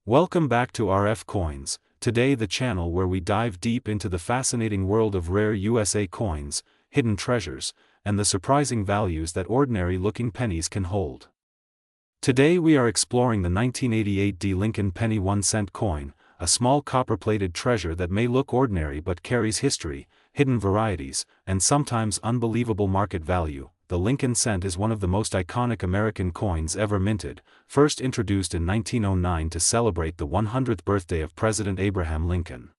Welcome back to RF Coins, today the channel where we dive deep into the fascinating world of rare USA coins, hidden treasures, and the surprising values that ordinary-looking pennies can hold. Today we are exploring the 1988 D. Lincoln penny 1-cent coin, a small copper-plated treasure that may look ordinary but carries history, hidden varieties, and sometimes unbelievable market value. The Lincoln cent is one of the most iconic American coins ever minted, first introduced in 1909 to celebrate the 100th birthday of President Abraham Lincoln.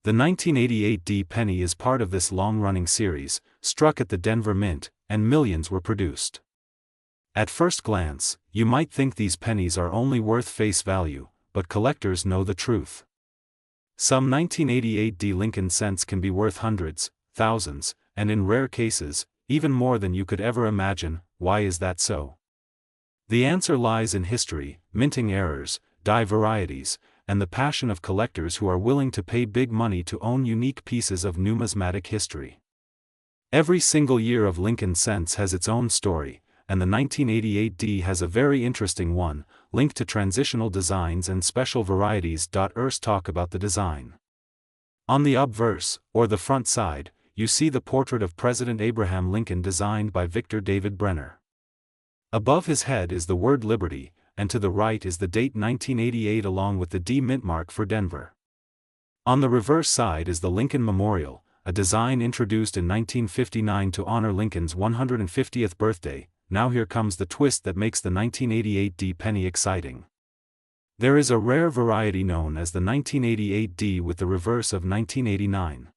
The 1988 D penny is part of this long-running series, struck at the Denver Mint, and millions were produced. At first glance, you might think these pennies are only worth face value, but collectors know the truth. Some 1988 D Lincoln cents can be worth hundreds, thousands, and in rare cases, even more than you could ever imagine. Why is that so? The answer lies in history, minting errors, die varieties, and the passion of collectors who are willing to pay big money to own unique pieces of numismatic history. Every single year of Lincoln cents has its own story, and the 1988 D has a very interesting one, linked to transitional designs and special varieties. Let's talk about the design. On the obverse, or the front side, you see the portrait of President Abraham Lincoln designed by Victor David Brenner. Above his head is the word Liberty, and to the right is the date 1988 along with the D mint mark for Denver. On the reverse side is the Lincoln Memorial, a design introduced in 1959 to honor Lincoln's 150th birthday. Now here comes the twist that makes the 1988 D penny exciting. There is a rare variety known as the 1988 D with the reverse of 1989.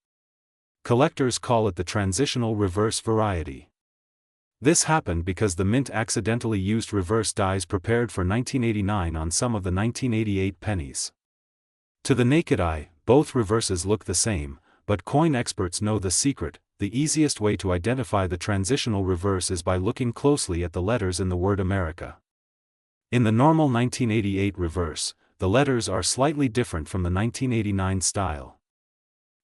Collectors call it the transitional reverse variety. This happened because the mint accidentally used reverse dies prepared for 1989 on some of the 1988 pennies. To the naked eye, both reverses look the same, but coin experts know the secret. The easiest way to identify the transitional reverse is by looking closely at the letters in the word America. In the normal 1988 reverse, the letters are slightly different from the 1989 style.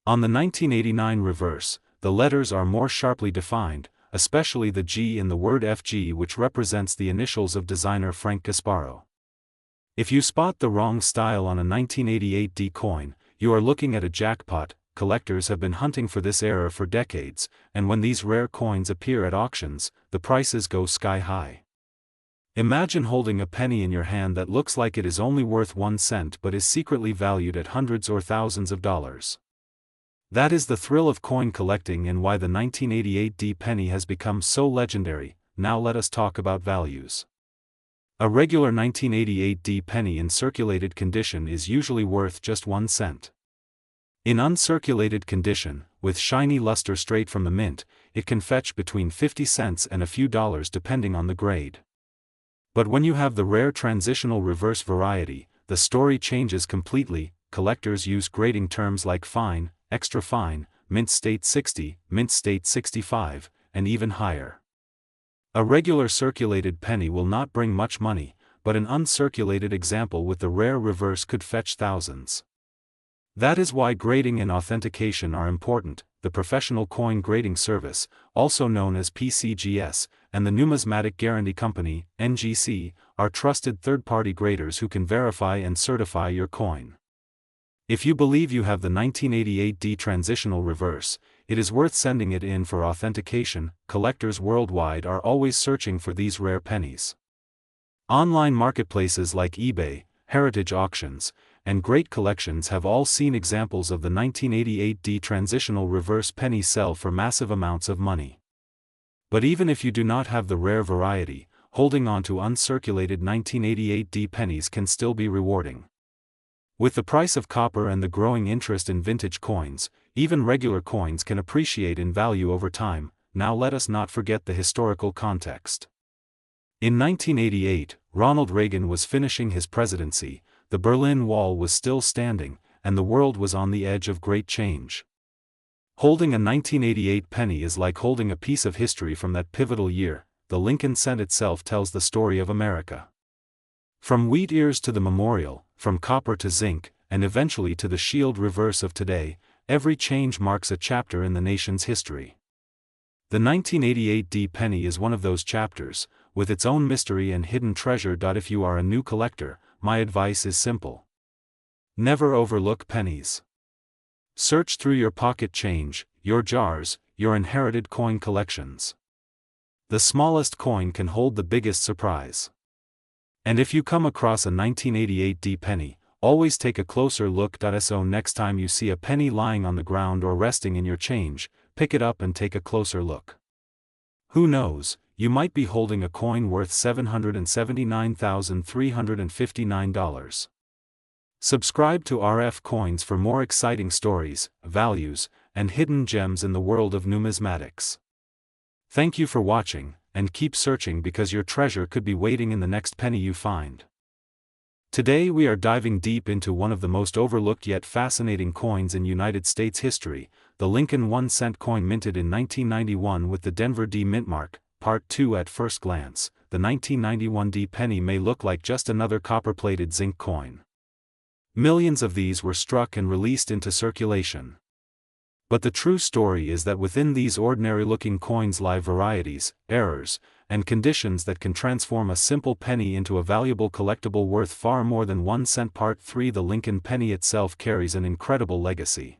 On the 1989 reverse, the letters are more sharply defined, especially the G in the word FG, which represents the initials of designer Frank Gasparo. If you spot the wrong style on a 1988 D coin, you are looking at a jackpot. Collectors have been hunting for this error for decades, and when these rare coins appear at auctions, the prices go sky high. Imagine holding a penny in your hand that looks like it is only worth 1 cent but is secretly valued at hundreds or thousands of dollars. That is the thrill of coin collecting and why the 1988 D penny has become so legendary. Now let us talk about values. A regular 1988 D penny in circulated condition is usually worth just 1 cent. In uncirculated condition, with shiny luster straight from the mint, it can fetch between 50 cents and a few dollars depending on the grade. But when you have the rare transitional reverse variety, the story changes completely. Collectors use grading terms like fine, extra fine, mint state 60, mint state 65, and even higher. A regular circulated penny will not bring much money, but an uncirculated example with the rare reverse could fetch thousands. That is why grading and authentication are important. The Professional Coin Grading Service, also known as PCGS, and the Numismatic Guarantee Company, NGC, are trusted third-party graders who can verify and certify your coin. If you believe you have the 1988 D transitional reverse, it is worth sending it in for authentication. Collectors worldwide are always searching for these rare pennies. Online marketplaces like eBay, heritage auctions, and great collections have all seen examples of the 1988 D transitional reverse penny sell for massive amounts of money. But even if you do not have the rare variety, holding on to uncirculated 1988 D pennies can still be rewarding. With the price of copper and the growing interest in vintage coins, even regular coins can appreciate in value over time. Now let us not forget the historical context. In 1988, Ronald Reagan was finishing his presidency, the Berlin Wall was still standing, and the world was on the edge of great change. Holding a 1988 penny is like holding a piece of history from that pivotal year. The Lincoln cent itself tells the story of America. From wheat ears to the memorial, from copper to zinc, and eventually to the shield reverse of today, every change marks a chapter in the nation's history. The 1988 D penny is one of those chapters, with its own mystery and hidden treasure. If you are a new collector, my advice is simple. Never overlook pennies. Search through your pocket change, your jars, your inherited coin collections. The smallest coin can hold the biggest surprise. And if you come across a 1988 D penny, always take a closer look. So next time you see a penny lying on the ground or resting in your change, pick it up and take a closer look. Who knows, you might be holding a coin worth $779,359. Subscribe to RF Coins for more exciting stories, values, and hidden gems in the world of numismatics. Thank you for watching, and keep searching because your treasure could be waiting in the next penny you find. Today we are diving deep into one of the most overlooked yet fascinating coins in United States history, the Lincoln 1-cent coin minted in 1991 with the Denver D mint mark. Part 2. At first glance, the 1991 D penny may look like just another copper-plated zinc coin. Millions of these were struck and released into circulation. But the true story is that within these ordinary-looking coins lie varieties, errors, and conditions that can transform a simple penny into a valuable collectible worth far more than 1 cent. Part 3. The Lincoln penny itself carries an incredible legacy.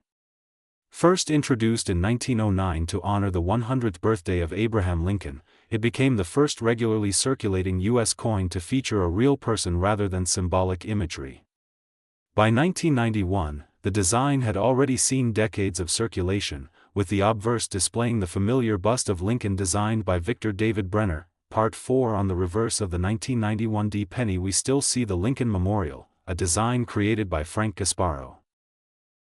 First introduced in 1909 to honor the 100th birthday of Abraham Lincoln, it became the first regularly circulating U.S. coin to feature a real person rather than symbolic imagery. By 1991, the design had already seen decades of circulation, with the obverse displaying the familiar bust of Lincoln designed by Victor David Brenner. Part 4. On the reverse of the 1991 D penny we still see the Lincoln Memorial, a design created by Frank Gasparo.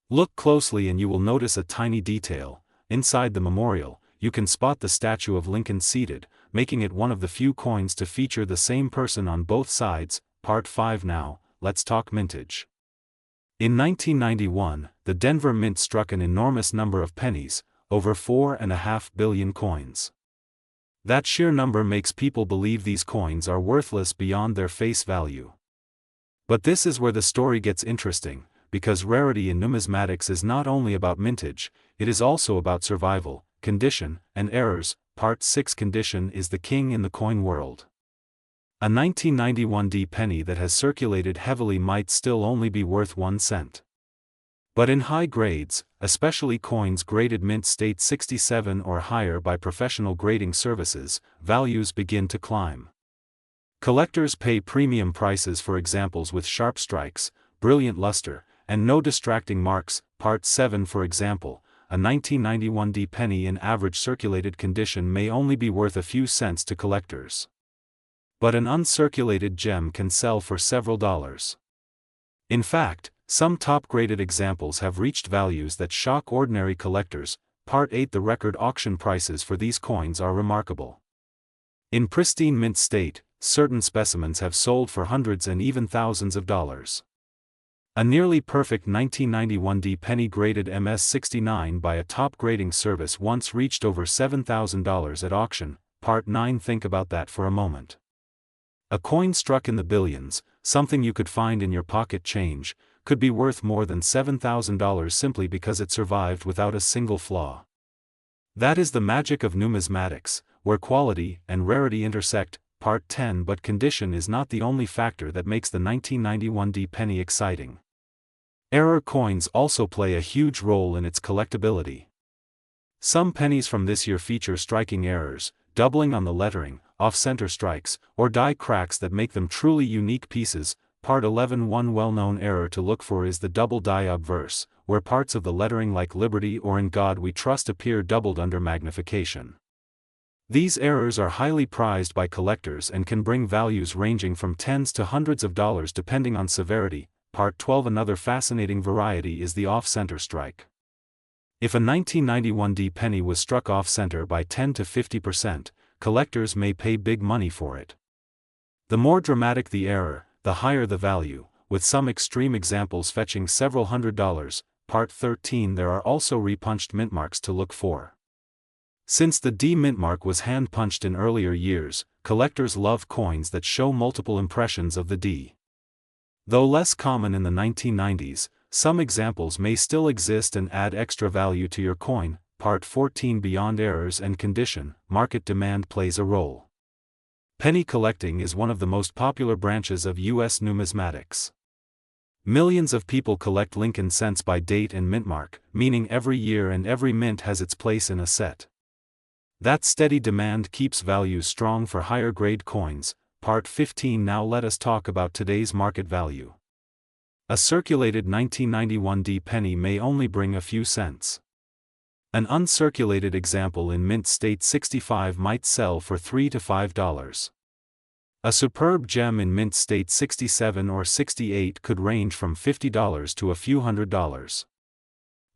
Look closely and you will notice a tiny detail. Inside the memorial, you can spot the statue of Lincoln seated, making it one of the few coins to feature the same person on both sides. Part 5. Now, let's talk mintage. In 1991, the Denver Mint struck an enormous number of pennies, over 4.5 billion coins. That sheer number makes people believe these coins are worthless beyond their face value. But this is where the story gets interesting, because rarity in numismatics is not only about mintage, it is also about survival, condition, and errors. Part 6. Condition is the king in the coin world. A 1991 D penny that has circulated heavily might still only be worth 1 cent. But in high grades, especially coins graded mint state 67 or higher by professional grading services, values begin to climb. Collectors pay premium prices for examples with sharp strikes, brilliant luster, and no distracting marks. Part 7. For example, a 1991 D penny in average circulated condition may only be worth a few cents to collectors. But an uncirculated gem can sell for several dollars. In fact, some top-graded examples have reached values that shock ordinary collectors. Part 8. The record auction prices for these coins are remarkable. In pristine mint state, certain specimens have sold for hundreds and even thousands of dollars. A nearly perfect 1991 D penny graded MS-69 by a top grading service once reached over $7,000 at auction. Part 9. Think about that for a moment. A coin struck in the billions, something you could find in your pocket change, could be worth more than $7,000 simply because it survived without a single flaw. That is the magic of numismatics, where quality and rarity intersect. Part 10. But condition is not the only factor that makes the 1991 D penny exciting. Error coins also play a huge role in its collectability. Some pennies from this year feature striking errors, doubling on the lettering, off-center strikes, or die cracks that make them truly unique pieces. Part 11. One well-known error to look for is the double die obverse, where parts of the lettering like Liberty or In God We Trust appear doubled under magnification. These errors are highly prized by collectors and can bring values ranging from tens to hundreds of dollars depending on severity. Part 12. Another fascinating variety is the off-center strike. If a 1991 D penny was struck off-center by 10 to 50%, collectors may pay big money for it. The more dramatic the error, the higher the value, with some extreme examples fetching several $100s. Part 13. There are also repunched mint marks to look for. Since the D mint mark was hand-punched in earlier years, collectors love coins that show multiple impressions of the D. Though less common in the 1990s, some examples may still exist and add extra value to your coin. Part 14. Beyond errors and condition, market demand plays a role. Penny collecting is one of the most popular branches of U.S. numismatics. Millions of people collect Lincoln cents by date and mintmark, meaning every year and every mint has its place in a set. That steady demand keeps values strong for higher-grade coins. Part 15. Now let us talk about today's market value. A circulated 1991 D penny may only bring a few cents. An uncirculated example in mint state 65 might sell for $3 to $5. A superb gem in mint state 67 or 68 could range from $50 to a few $100s.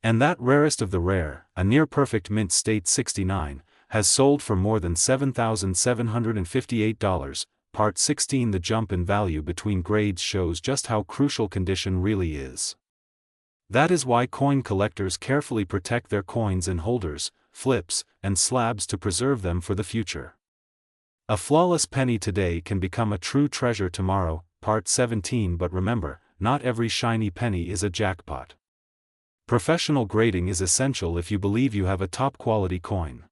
And that rarest of the rare, a near-perfect mint state 69, has sold for more than $7,758. Part 16. The jump in value between grades shows just how crucial condition really is. That is why coin collectors carefully protect their coins in holders, flips, and slabs to preserve them for the future. A flawless penny today can become a true treasure tomorrow. Part 17. But remember, not every shiny penny is a jackpot. Professional grading is essential if you believe you have a top-quality coin.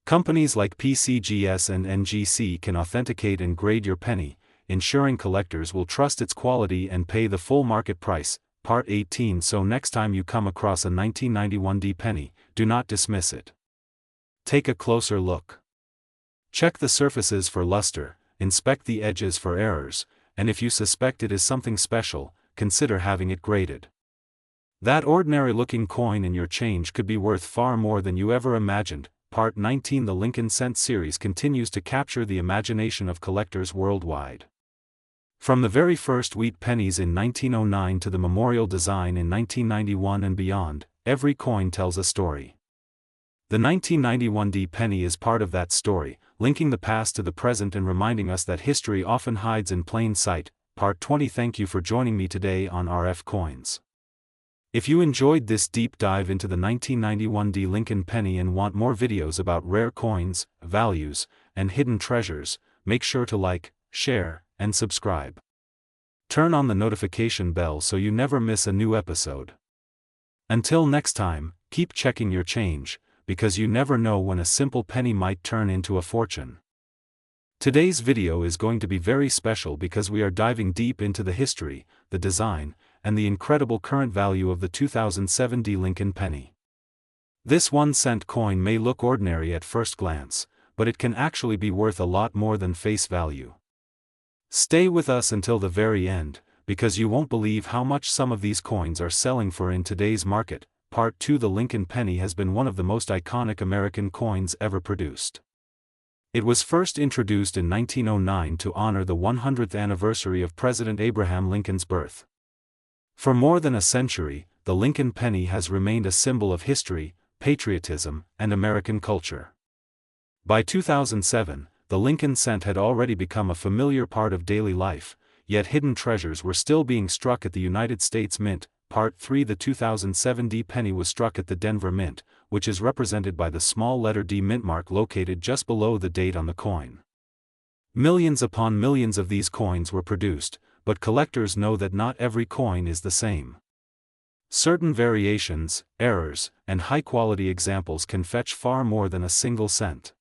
Companies like PCGS and NGC can authenticate and grade your penny, ensuring collectors will trust its quality and pay the full market price. Part 18. So next time you come across a 1991 D penny, do not dismiss it. Take a closer look. Check the surfaces for luster, inspect the edges for errors, and if you suspect it is something special, consider having it graded. That ordinary-looking coin in your change could be worth far more than you ever imagined. Part 19. The Lincoln Cent series continues to capture the imagination of collectors worldwide. From the very first wheat pennies in 1909 to the memorial design in 1991 and beyond, every coin tells a story. The 1991 D penny is part of that story, linking the past to the present and reminding us that history often hides in plain sight. Part 20. Thank you for joining me today on RF Coins. If you enjoyed this deep dive into the 1991 D Lincoln penny and want more videos about rare coins, values, and hidden treasures, make sure to like, share, and subscribe. Turn on the notification bell so you never miss a new episode. Until next time, keep checking your change, because you never know when a simple penny might turn into a fortune. Today's video is going to be very special because we are diving deep into the history, the design, and the incredible current value of the 2007 D Lincoln penny. This 1-cent coin may look ordinary at first glance, but it can actually be worth a lot more than face value. Stay with us until the very end, because you won't believe how much some of these coins are selling for in today's market. Part 2. The Lincoln penny has been one of the most iconic American coins ever produced. It was first introduced in 1909 to honor the 100th anniversary of President Abraham Lincoln's birth. For more than a century, the Lincoln penny has remained a symbol of history, patriotism, and American culture. By 2007, the Lincoln cent had already become a familiar part of daily life, yet hidden treasures were still being struck at the United States Mint. Part 3. The 2007 D penny was struck at the Denver Mint, which is represented by the small letter D mint mark located just below the date on the coin. Millions upon millions of these coins were produced, but collectors know that not every coin is the same. Certain variations, errors, and high-quality examples can fetch far more than a single cent.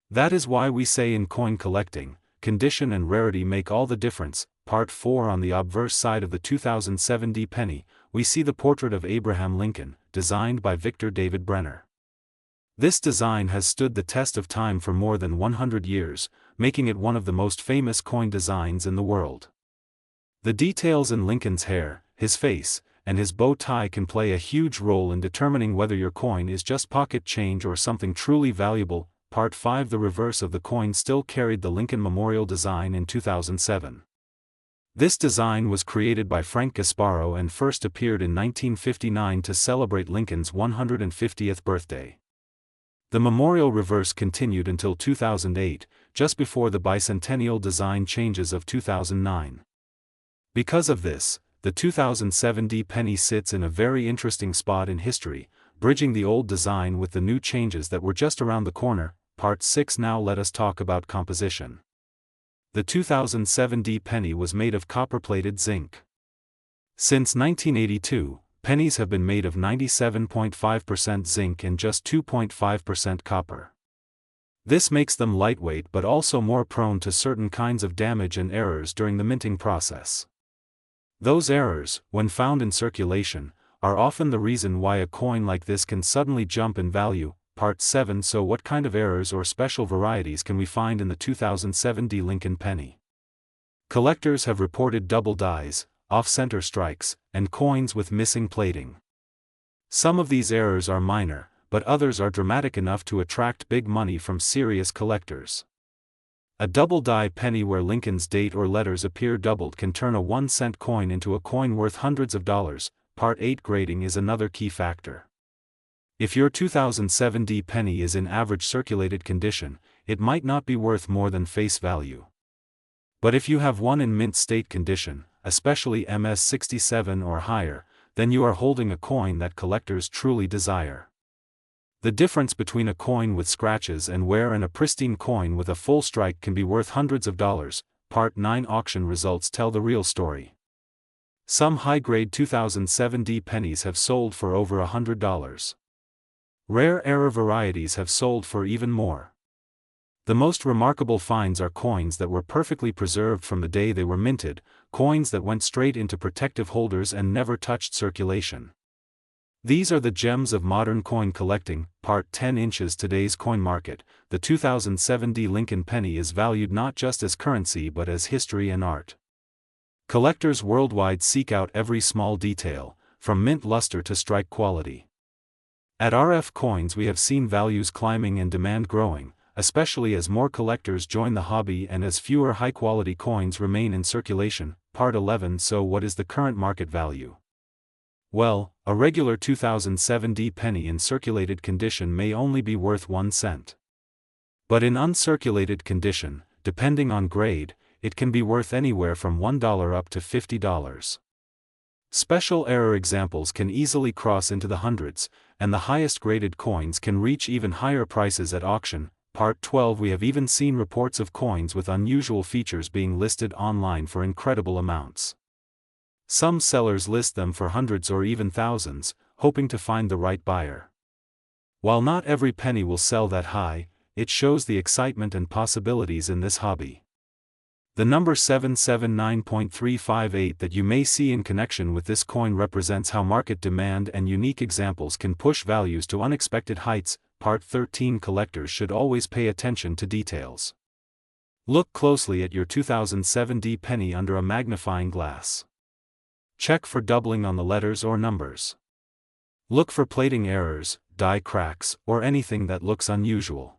That is why we say in coin collecting, condition and rarity make all the difference. Part 4. On the obverse side of the 2007 D penny, we see the portrait of Abraham Lincoln, designed by Victor David Brenner. This design has stood the test of time for more than 100 years, making it one of the most famous coin designs in the world. The details in Lincoln's hair, his face, and his bow tie can play a huge role in determining whether your coin is just pocket change or something truly valuable. Part 5. The reverse of the coin still carried the Lincoln Memorial design in 2007. This design was created by Frank Gasparo and first appeared in 1959 to celebrate Lincoln's 150th birthday. The memorial reverse continued until 2008, just before the bicentennial design changes of 2009. Because of this, the 2007 D penny sits in a very interesting spot in history, bridging the old design with the new changes that were just around the corner. Part 6. Now let us talk about composition. The 2007 D penny was made of copper-plated zinc. Since 1982, pennies have been made of 97.5% zinc and just 2.5% copper. This makes them lightweight but also more prone to certain kinds of damage and errors during the minting process. Those errors, when found in circulation, are often the reason why a coin like this can suddenly jump in value. Part 7. So what kind of errors or special varieties can we find in the 2007 Lincoln penny? Collectors have reported double dies, off-center strikes, and coins with missing plating. Some of these errors are minor, but others are dramatic enough to attract big money from serious collectors. A double die penny where Lincoln's date or letters appear doubled can turn a 1-cent coin into a coin worth hundreds of dollars. Part 8. Grading is another key factor. If your 2007 penny is in average circulated condition, it might not be worth more than face value. But if you have one in mint state condition, especially MS67 or higher, then you are holding a coin that collectors truly desire. The difference between a coin with scratches and wear and a pristine coin with a full strike can be worth hundreds of dollars. Part 9. Auction results tell the real story. Some high-grade 2007 pennies have sold for over $100. Rare error varieties have sold for even more. The most remarkable finds are coins that were perfectly preserved from the day they were minted, coins that went straight into protective holders and never touched circulation. These are the gems of modern coin collecting. Part 10. Inches. Today's coin market. The 2007 Lincoln penny is valued not just as currency but as history and art. Collectors worldwide seek out every small detail, from mint luster to strike quality. At RF Coins we have seen values climbing and demand growing, especially as more collectors join the hobby and as fewer high-quality coins remain in circulation. Part 11. So what is the current market value? Well, a regular 2007 penny in circulated condition may only be worth 1 cent. But in uncirculated condition, depending on grade, it can be worth anywhere from $1 up to $50. Special error examples can easily cross into the hundreds, and the highest graded coins can reach even higher prices at auction. Part 12. We have even seen reports of coins with unusual features being listed online for incredible amounts. Some sellers list them for hundreds or even thousands, hoping to find the right buyer. While not every penny will sell that high, it shows the excitement and possibilities in this hobby. The number 779.358 that you may see in connection with this coin represents how market demand and unique examples can push values to unexpected heights. Part 13. Collectors should always pay attention to details. Look closely at your 2007 penny under a magnifying glass. Check for doubling on the letters or numbers. Look for plating errors, die cracks, or anything that looks unusual.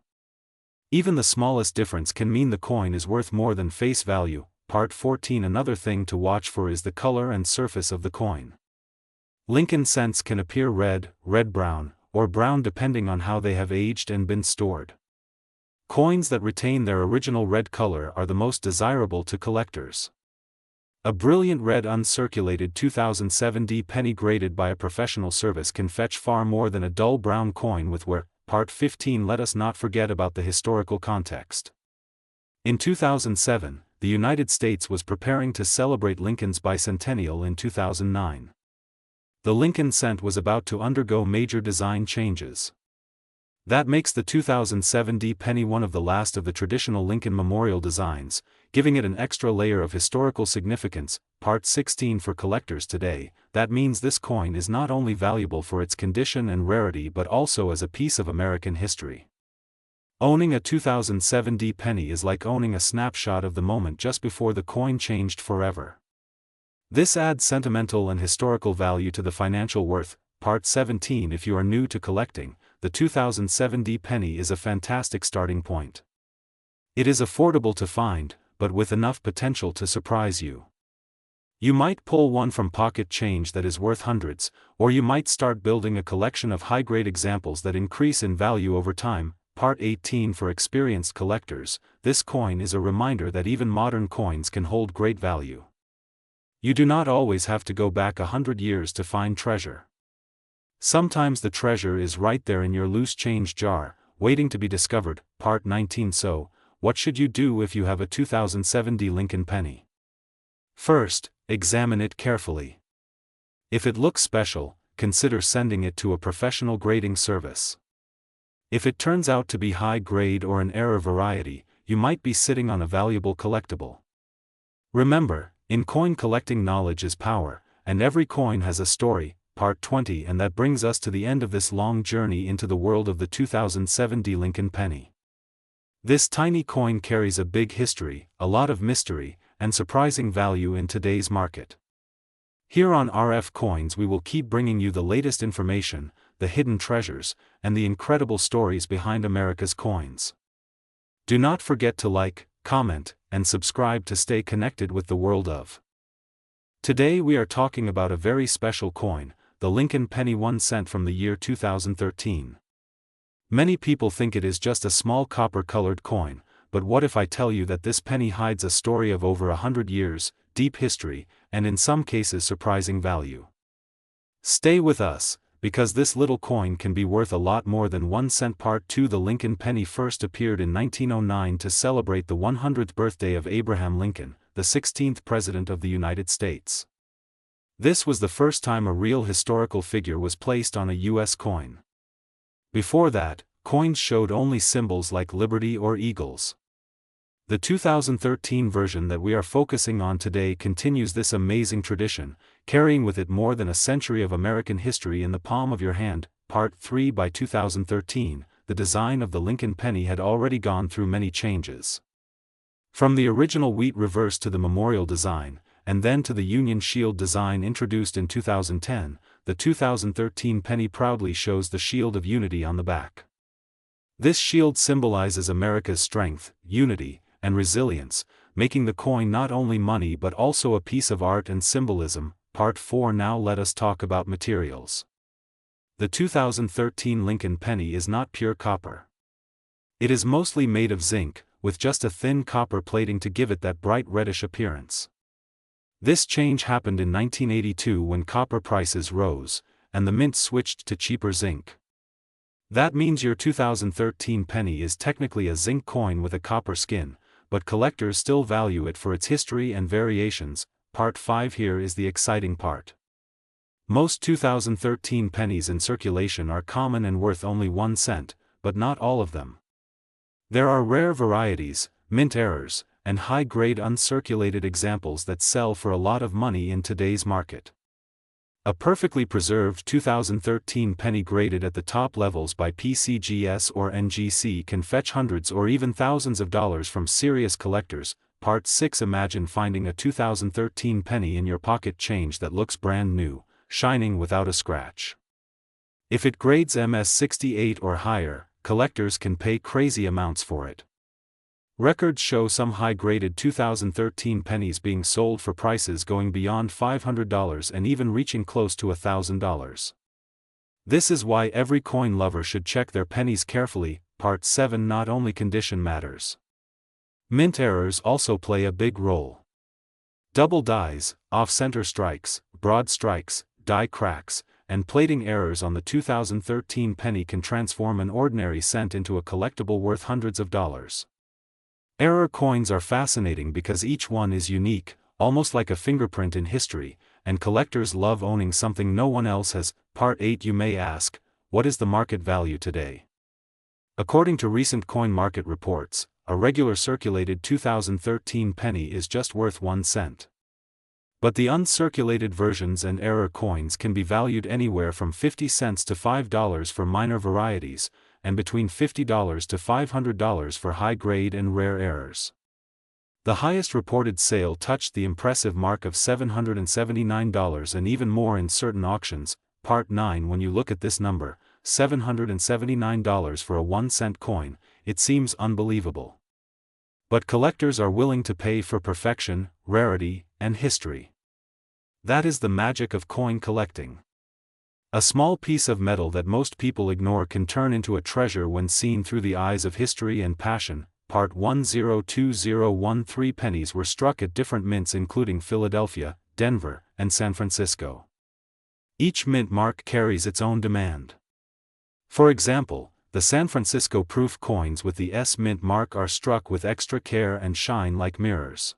Even the smallest difference can mean the coin is worth more than face value. Part 14. Another thing to watch for is the color and surface of the coin. Lincoln cents can appear red, red-brown, or brown depending on how they have aged and been stored. Coins that retain their original red color are the most desirable to collectors. A brilliant red uncirculated 2007 penny graded by a professional service can fetch far more than a dull brown coin with wear. Part 15. Let us not forget about the historical context. In 2007, the United States was preparing to celebrate Lincoln's bicentennial in 2009. The Lincoln cent was about to undergo major design changes. That makes the 2007 penny one of the last of the traditional Lincoln memorial designs, giving it an extra layer of historical significance. Part 16. For collectors today, that means this coin is not only valuable for its condition and rarity but also as a piece of American history. Owning a 2007 penny is like owning a snapshot of the moment just before the coin changed forever. This adds sentimental and historical value to the financial worth. Part 17. If you are new to collecting, the 2007 penny is a fantastic starting point. It is affordable to find, but with enough potential to surprise you. You might pull one from pocket change that is worth hundreds, or you might start building a collection of high-grade examples that increase in value over time. Part 18. For experienced collectors, this coin is a reminder that even modern coins can hold great value. You do not always have to go back 100 years to find treasure. Sometimes the treasure is right there in your loose change jar, waiting to be discovered. Part 19. So, what should you do if you have a 2007 Lincoln penny? First, examine it carefully. If it looks special, consider sending it to a professional grading service. If it turns out to be high grade or an error variety, you might be sitting on a valuable collectible. Remember, in coin collecting, knowledge is power, and every coin has a story. Part 20. And that brings us to the end of this long journey into the world of the 2007 Lincoln penny. This tiny coin carries a big history, a lot of mystery, and surprising value in today's market. Here on RF Coins we will keep bringing you the latest information, the hidden treasures, and the incredible stories behind America's coins. Do not forget to like, comment, and subscribe to stay connected with the world of. Today we are talking about a very special coin, the Lincoln penny 1 cent from the year 2013. Many people think it is just a small copper-colored coin, but what if I tell you that this penny hides a story of over 100 years, deep history, and in some cases surprising value? Stay with us, because this little coin can be worth a lot more than 1 cent. Part 2. The Lincoln penny first appeared in 1909 to celebrate the 100th birthday of Abraham Lincoln, the 16th President of the United States. This was the first time a real historical figure was placed on a U.S. coin. Before that, coins showed only symbols like liberty or eagles. The 2013 version that we are focusing on today continues this amazing tradition, carrying with it more than a century of American history in the palm of your hand. Part 3. By 2013, the design of the Lincoln penny had already gone through many changes. From the original wheat reverse to the memorial design, and then to the Union Shield design introduced in 2010, the 2013 penny proudly shows the shield of unity on the back. This shield symbolizes America's strength, unity, and resilience, making the coin not only money but also a piece of art and symbolism. Part 4. Now let us talk about materials. The 2013 Lincoln penny is not pure copper. It is mostly made of zinc, with just a thin copper plating to give it that bright reddish appearance. This change happened in 1982 when copper prices rose, and the mint switched to cheaper zinc. That means your 2013 penny is technically a zinc coin with a copper skin, but collectors still value it for its history and variations. Part 5. Here is the exciting part. Most 2013 pennies in circulation are common and worth only 1 cent, but not all of them. There are rare varieties, mint errors, and high-grade uncirculated examples that sell for a lot of money in today's market. A perfectly preserved 2013 penny graded at the top levels by PCGS or NGC can fetch hundreds or even thousands of dollars from serious collectors. Part 6. Imagine finding a 2013 penny in your pocket change that looks brand new, shining without a scratch. If it grades MS68 or higher, collectors can pay crazy amounts for it. Records show some high-graded 2013 pennies being sold for prices going beyond $500 and even reaching close to $1,000. This is why every coin lover should check their pennies carefully. Part 7. Not only condition matters. Mint errors also play a big role. Double dies, off-center strikes, broad strikes, die cracks, and plating errors on the 2013 penny can transform an ordinary cent into a collectible worth hundreds of dollars. Error coins are fascinating because each one is unique, almost like a fingerprint in history, and collectors love owning something no one else has. Part 8. You may ask, what is the market value today? According to recent coin market reports, a regular circulated 2013 penny is just worth 1 cent. But the uncirculated versions and error coins can be valued anywhere from 50 cents to $5 for minor varieties, and between $50 to $500 for high-grade and rare errors. The highest reported sale touched the impressive mark of $779 and even more in certain auctions. Part 9. When you look at this number, $779 for a 1 cent coin, it seems unbelievable. But collectors are willing to pay for perfection, rarity, and history. That is the magic of coin collecting. A small piece of metal that most people ignore can turn into a treasure when seen through the eyes of history and passion. Part 102013 pennies were struck at different mints including Philadelphia, Denver, and San Francisco. Each mint mark carries its own demand. For example, the San Francisco proof coins with the S mint mark are struck with extra care and shine like mirrors.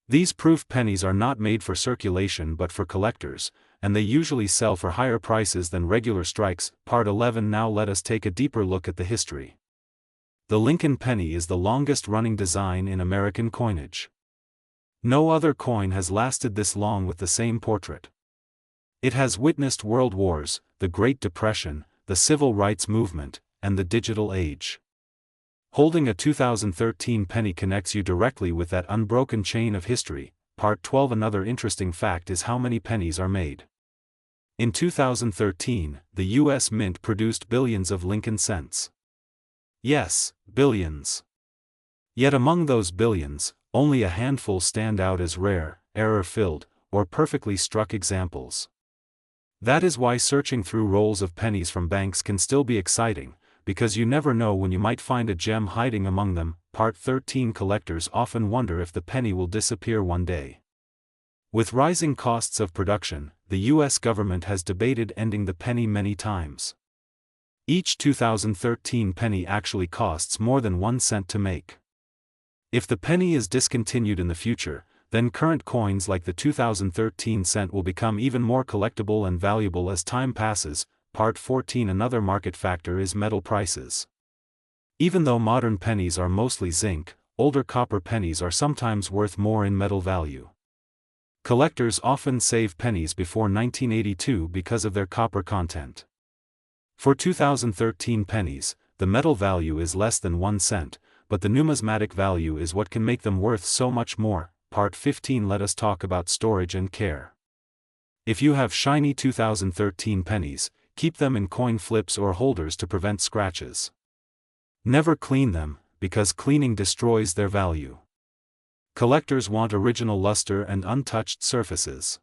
These proof pennies are not made for circulation but for collectors, and they usually sell for higher prices than regular strikes. Part 11. Now let us take a deeper look at the history. The Lincoln penny is the longest-running design in American coinage. No other coin has lasted this long with the same portrait. It has witnessed world wars, the Great Depression, the Civil Rights Movement, and the digital age. Holding a 2013 penny connects you directly with that unbroken chain of history. Part 12. Another interesting fact is how many pennies are made. In 2013, the U.S. Mint produced billions of Lincoln cents. Yes, billions. Yet among those billions, only a handful stand out as rare, error-filled, or perfectly struck examples. That is why searching through rolls of pennies from banks can still be exciting, because you never know when you might find a gem hiding among them. Part 13. Collectors often wonder if the penny will disappear one day. With rising costs of production, the U.S. government has debated ending the penny many times. Each 2013 penny actually costs more than 1 cent to make. If the penny is discontinued in the future, then current coins like the 2013 cent will become even more collectible and valuable as time passes. Part 14. Another market factor is metal prices. Even though modern pennies are mostly zinc, older copper pennies are sometimes worth more in metal value. Collectors often save pennies before 1982 because of their copper content. For 2013 pennies, the metal value is less than 1 cent, but the numismatic value is what can make them worth so much more. Part 15. Let us talk about storage and care. If you have shiny 2013 pennies, keep them in coin flips or holders to prevent scratches. Never clean them, because cleaning destroys their value. Collectors want original luster and untouched surfaces.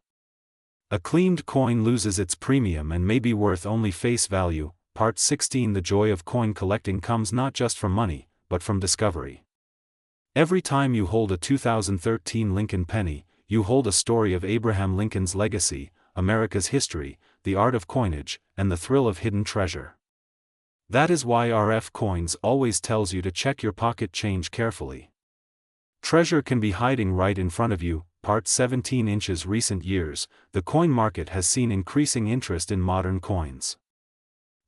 A cleaned coin loses its premium and may be worth only face value. Part 16. The joy of coin collecting comes not just from money, but from discovery. Every time you hold a 2013 Lincoln penny, you hold a story of Abraham Lincoln's legacy, America's history, the art of coinage, and the thrill of hidden treasure. That is why RF Coins always tells you to check your pocket change carefully. Treasure can be hiding right in front of you. Part 17. Inches. Recent years, the coin market has seen increasing interest in modern coins.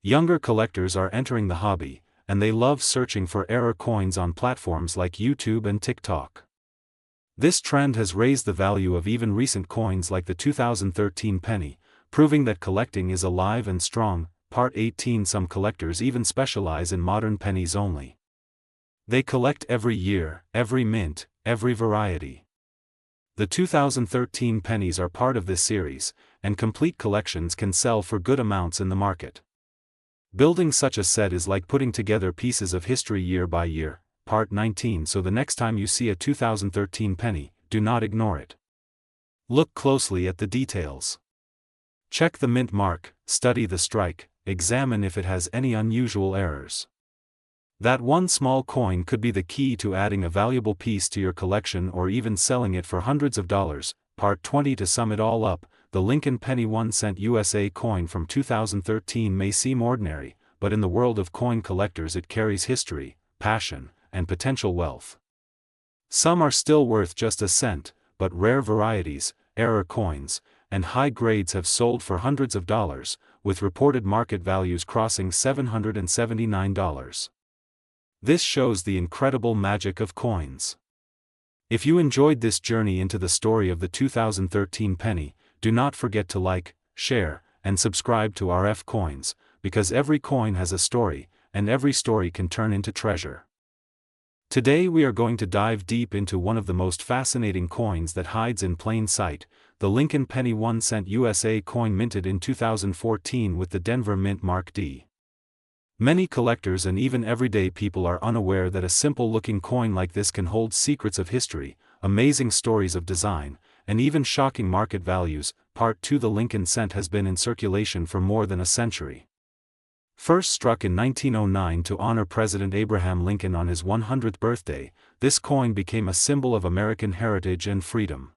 Younger collectors are entering the hobby, and they love searching for error coins on platforms like YouTube and TikTok. This trend has raised the value of even recent coins like the 2013 penny, proving that collecting is alive and strong. Part 18. Some collectors even specialize in modern pennies only. They collect every year, every mint, every variety. The 2013 pennies are part of this series, and complete collections can sell for good amounts in the market. Building such a set is like putting together pieces of history year by year. Part 19. So the next time you see a 2013 penny, do not ignore it. Look closely at the details. Check the mint mark, study the strike, examine if it has any unusual errors. That one small coin could be the key to adding a valuable piece to your collection or even selling it for hundreds of dollars. Part 20. To sum it all up, the Lincoln penny 1 cent USA coin from 2013 may seem ordinary, but in the world of coin collectors it carries history, passion, and potential wealth. Some are still worth just a cent, but rare varieties, error coins, and high grades have sold for hundreds of dollars, with reported market values crossing $779. This shows the incredible magic of coins. If you enjoyed this journey into the story of the 2013 penny, do not forget to like, share, and subscribe to RF Coins, because every coin has a story, and every story can turn into treasure. Today we are going to dive deep into one of the most fascinating coins that hides in plain sight, the Lincoln penny 1 cent USA coin minted in 2014 with the Denver Mint Mark D. Many collectors and even everyday people are unaware that a simple-looking coin like this can hold secrets of history, amazing stories of design, and even shocking market values. Part 2. The Lincoln cent has been in circulation for more than a century. First struck in 1909 to honor President Abraham Lincoln on his 100th birthday, this coin became a symbol of American heritage and freedom.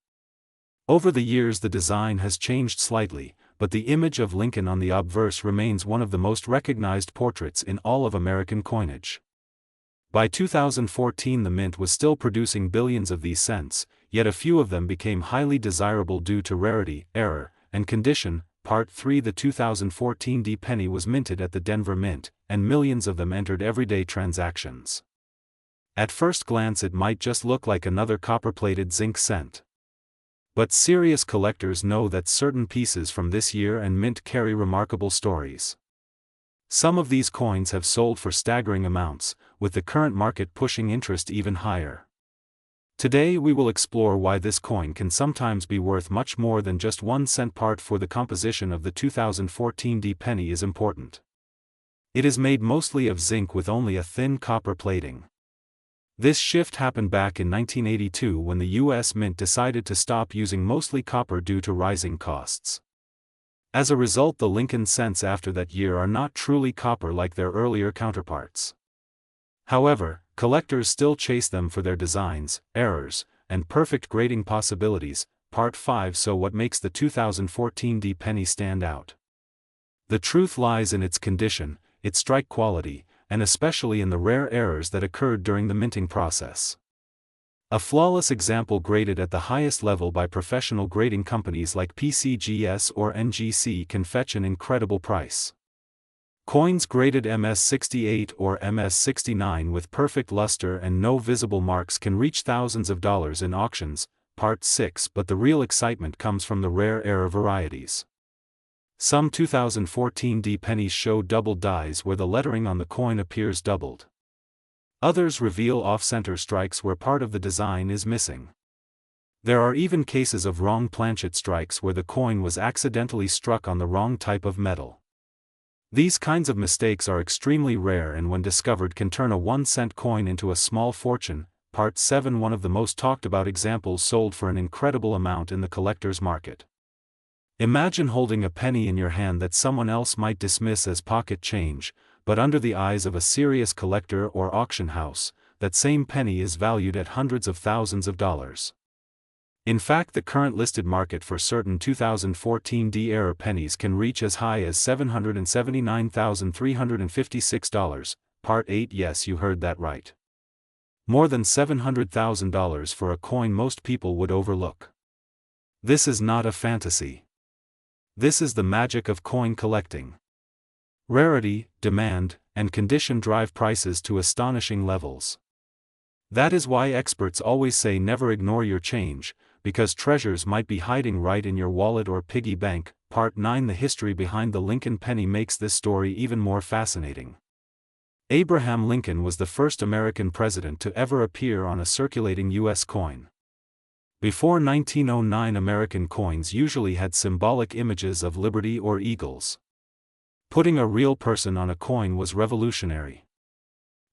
Over the years the design has changed slightly, but the image of Lincoln on the obverse remains one of the most recognized portraits in all of American coinage. By 2014 the mint was still producing billions of these cents, yet a few of them became highly desirable due to rarity, error, and condition. Part 3. The 2014 D penny was minted at the Denver Mint, and millions of them entered everyday transactions. At first glance it might just look like another copper-plated zinc cent. But serious collectors know that certain pieces from this year and mint carry remarkable stories. Some of these coins have sold for staggering amounts, with the current market pushing interest even higher. Today we will explore why this coin can sometimes be worth much more than just 1 cent. Part 4. The composition of the 2014 D penny is important. It is made mostly of zinc with only a thin copper plating. This shift happened back in 1982 when the U.S. Mint decided to stop using mostly copper due to rising costs. As a result, the Lincoln cents after that year are not truly copper like their earlier counterparts. However, collectors still chase them for their designs, errors, and perfect grading possibilities. Part 5. So what makes the 2014 D penny stand out? The truth lies in its condition, its strike quality, and especially in the rare errors that occurred during the minting process. A flawless example graded at the highest level by professional grading companies like PCGS or NGC can fetch an incredible price. Coins graded MS68 or MS69 with perfect luster and no visible marks can reach thousands of dollars in auctions. Part 6. But the real excitement comes from the rare error varieties. Some 2014 D pennies show doubled dies where the lettering on the coin appears doubled. Others reveal off-center strikes where part of the design is missing. There are even cases of wrong planchet strikes where the coin was accidentally struck on the wrong type of metal. These kinds of mistakes are extremely rare and when discovered can turn a 1 cent coin into a small fortune. Part 7. One of the most talked about examples sold for an incredible amount in the collector's market. Imagine holding a penny in your hand that someone else might dismiss as pocket change, but under the eyes of a serious collector or auction house, that same penny is valued at hundreds of thousands of dollars. In fact, the current listed market for certain 2014 D-era pennies can reach as high as $779,356. Part 8. Yes, you heard that right. More than $700,000 for a coin most people would overlook. This is not a fantasy. This is the magic of coin collecting. Rarity, demand, and condition drive prices to astonishing levels. That is why experts always say never ignore your change, because treasures might be hiding right in your wallet or piggy bank. Part 9. The history behind the Lincoln penny makes this story even more fascinating. Abraham Lincoln was the first American president to ever appear on a circulating U.S. coin. Before 1909, American coins usually had symbolic images of liberty or eagles. Putting a real person on a coin was revolutionary.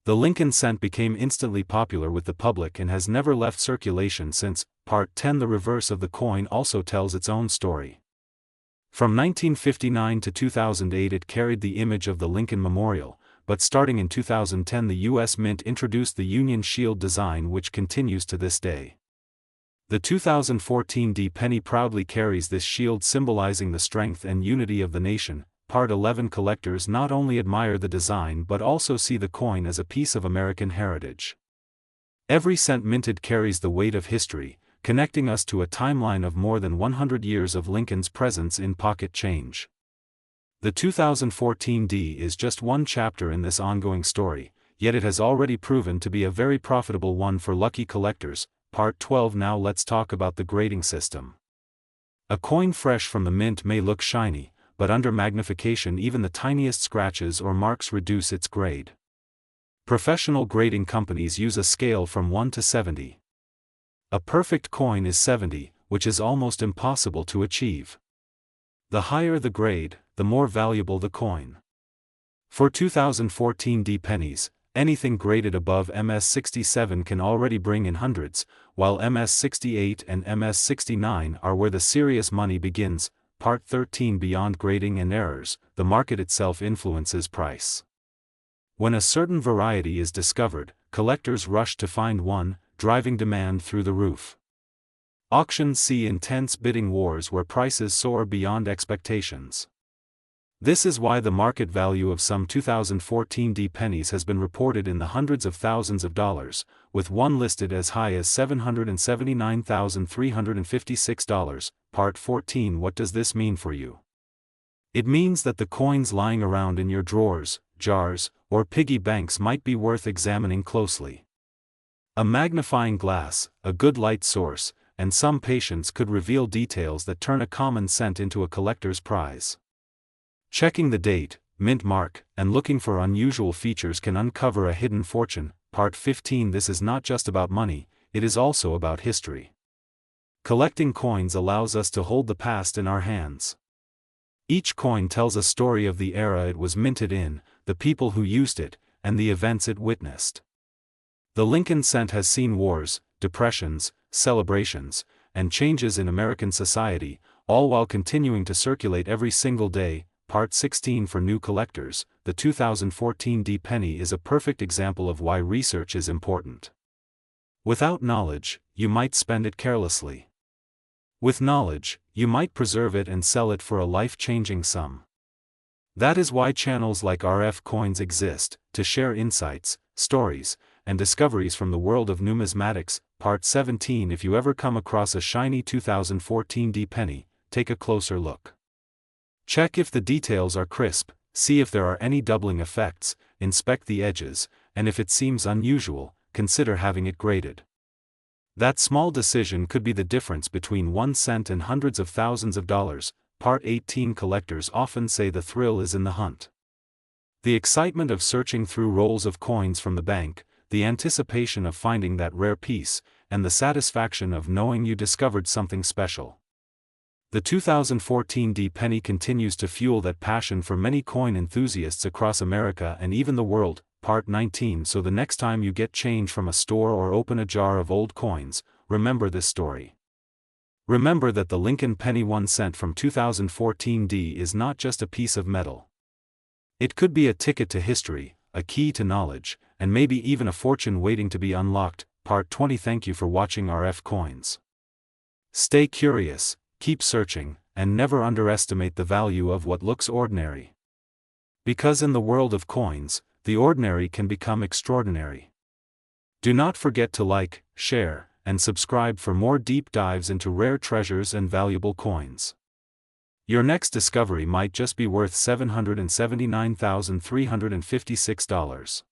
The Lincoln cent became instantly popular with the public and has never left circulation since. Part 10. The reverse of the coin also tells its own story. From 1959 to 2008 it carried the image of the Lincoln Memorial, but starting in 2010 the U.S. Mint introduced the Union Shield design which continues to this day. The 2014 D penny proudly carries this shield symbolizing the strength and unity of the nation. Part 11. Collectors not only admire the design but also see the coin as a piece of American heritage. Every cent minted carries the weight of history, connecting us to a timeline of more than 100 years of Lincoln's presence in pocket change. The 2014 D is just one chapter in this ongoing story, yet it has already proven to be a very profitable one for lucky collectors. Part 12. Now let's talk about the grading system. A coin fresh from the mint may look shiny, but under magnification even the tiniest scratches or marks reduce its grade. Professional grading companies use a scale from 1 to 70. A perfect coin is 70, which is almost impossible to achieve. The higher the grade, the more valuable the coin. For 2014 D pennies, anything graded above MS67 can already bring in hundreds, while MS68 and MS69 are where the serious money begins. Part 13. Beyond grading and errors, the market itself influences price. When a certain variety is discovered, collectors rush to find one, driving demand through the roof. Auctions see intense bidding wars where prices soar beyond expectations. This is why the market value of some 2014 pennies has been reported in the hundreds of thousands of dollars, with one listed as high as $779,356. Part 14. What does this mean for you? It means that the coins lying around in your drawers, jars, or piggy banks might be worth examining closely. A magnifying glass, a good light source, and some patience could reveal details that turn a common cent into a collector's prize. Checking the date, mint mark, and looking for unusual features can uncover a hidden fortune. Part 15. This is not just about money, it is also about history. Collecting coins allows us to hold the past in our hands. Each coin tells a story of the era it was minted in, the people who used it, and the events it witnessed. The Lincoln cent has seen wars, depressions, celebrations, and changes in American society, all while continuing to circulate every single day. Part 16. For new collectors, the 2014 penny is a perfect example of why research is important. Without knowledge, you might spend it carelessly. With knowledge, you might preserve it and sell it for a life-changing sum. That is why channels like RF Coins exist, to share insights, stories, and discoveries from the world of numismatics. Part 17. If you ever come across a shiny 2014 penny, take a closer look. Check if the details are crisp, see if there are any doubling effects, inspect the edges, and if it seems unusual, consider having it graded. That small decision could be the difference between 1 cent and hundreds of thousands of dollars. Part 18. Collectors often say the thrill is in the hunt. The excitement of searching through rolls of coins from the bank, the anticipation of finding that rare piece, and the satisfaction of knowing you discovered something special. The 2014 penny continues to fuel that passion for many coin enthusiasts across America and even the world. Part 19. So the next time you get change from a store or open a jar of old coins, remember this story. Remember that the Lincoln penny 1 cent from 2014 is not just a piece of metal. It could be a ticket to history, a key to knowledge, and maybe even a fortune waiting to be unlocked. Part 20. Thank you for watching RF Coins. Stay curious, keep searching, and never underestimate the value of what looks ordinary. Because in the world of coins, the ordinary can become extraordinary. Do not forget to like, share, and subscribe for more deep dives into rare treasures and valuable coins. Your next discovery might just be worth $779,356.